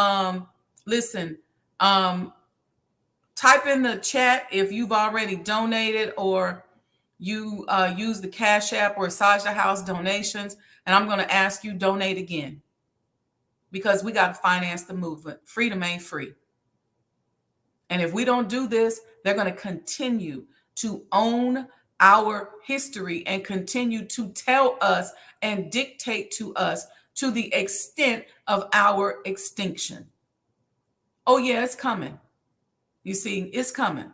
Listen, type in the chat if you've already donated or you use the Cash App or Sajdah House donations. And I'm going to ask you donate again because we got to finance the movement. Freedom ain't free. And if we don't do this, they're going to continue to own our history and continue to tell us and dictate to us to the extent of our extinction. Oh, yeah, it's coming. You see, it's coming.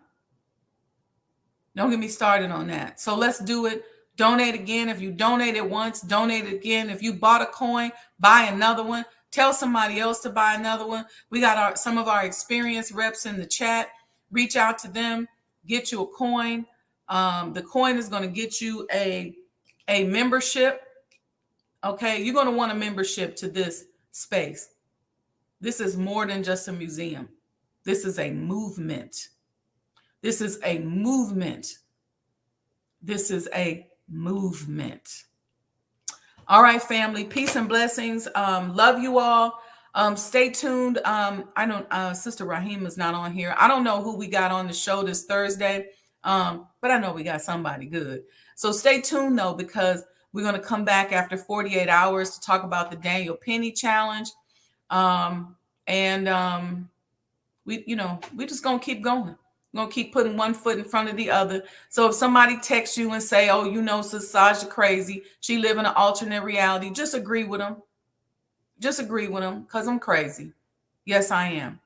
Don't get me started on that. So let's do it. Donate again. If you donated once, donate again. If you bought a coin, buy another one. Tell somebody else to buy another one. We got some of our experienced reps in the chat. Reach out to them. Get you a coin. The coin is going to get you a membership. Okay, you're going to want a membership to this space. This is more than just a museum. This is a movement. This is a movement. This is a movement. All right, family. Peace and blessings. Love you all. Stay tuned. I don't. Sister Rahim is not on here. I don't know who we got on the show this Thursday, but I know we got somebody good. So stay tuned though, because we're going to come back after 48 hours to talk about the Daniel Penny Challenge, we're just going to keep going. We're going to keep putting one foot in front of the other. So if somebody texts you and say, oh, Sis Sajdah crazy, she live in an alternate reality, just agree with them. Just agree with them because I'm crazy. Yes, I am.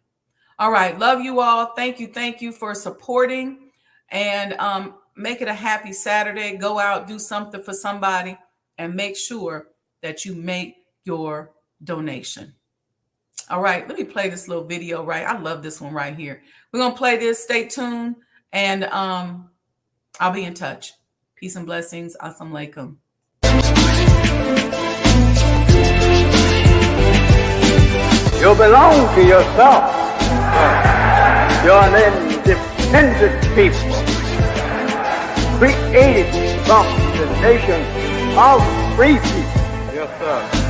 All right. Love you all. Thank you for supporting and make it a happy Saturday. Go out, do something for somebody and make sure that you make your donation. All right, let me play this little video, right? I love this one right here. We're going to play this. Stay tuned, and I'll be in touch. Peace and blessings. Assalamu alaikum. You belong to yourself. You're an independent people, created from the nation of free people. Yes, sir.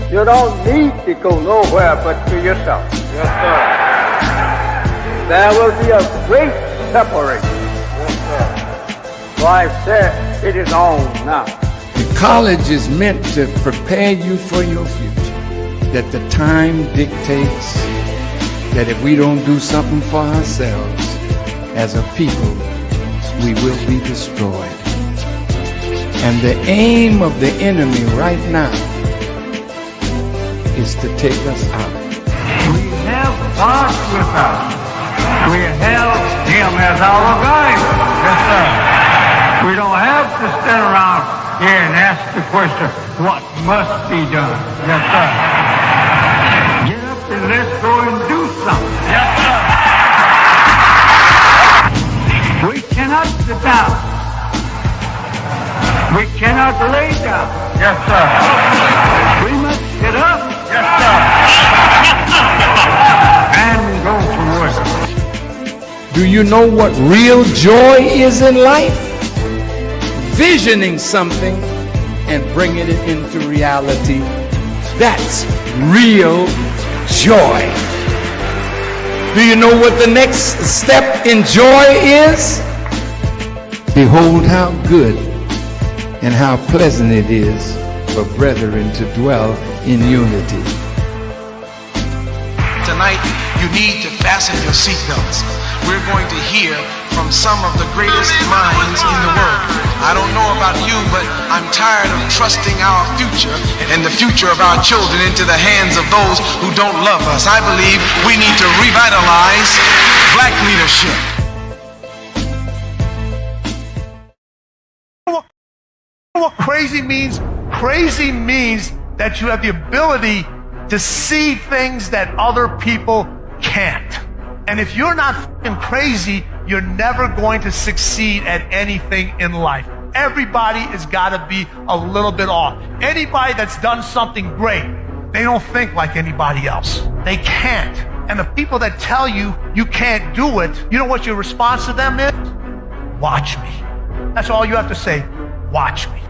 You don't need to go nowhere but to yourself. Yes, sir. there will be a great separation. So I said, it is on now. The college is meant to prepare you for your future. That the time dictates that if we don't do something for ourselves as a people, we will be destroyed. And the aim of the enemy right now is to take us out. We have God with us. We have Him as our guide. Yes, sir. We don't have to stand around here and ask the question, what must be done? Yes, sir. Get up and let's go and do something. Yes, sir. We cannot sit down. We cannot lay down. Yes, sir. We must get up. Yes, sir. And go to work. Do you know what real joy is in life? Visioning something and bringing it into reality. That's real joy. Do you know what the next step in joy is? Behold how good and how pleasant it is for brethren to dwell in unity. Tonight, you need to fasten your seatbelts. We're going to hear from some of the greatest minds in the world. I don't know about you, but I'm tired of trusting our future and the future of our children into the hands of those who don't love us. I believe we need to revitalize black leadership. What crazy means? Crazy means that you have the ability to see things that other people can't. And if you're not fucking crazy, you're never going to succeed at anything in life. Everybody has got to be a little bit off. Anybody that's done something great, they don't think like anybody else. They can't. And the people that tell you you can't do it, you know what your response to them is? Watch me. That's all you have to say. Watch me.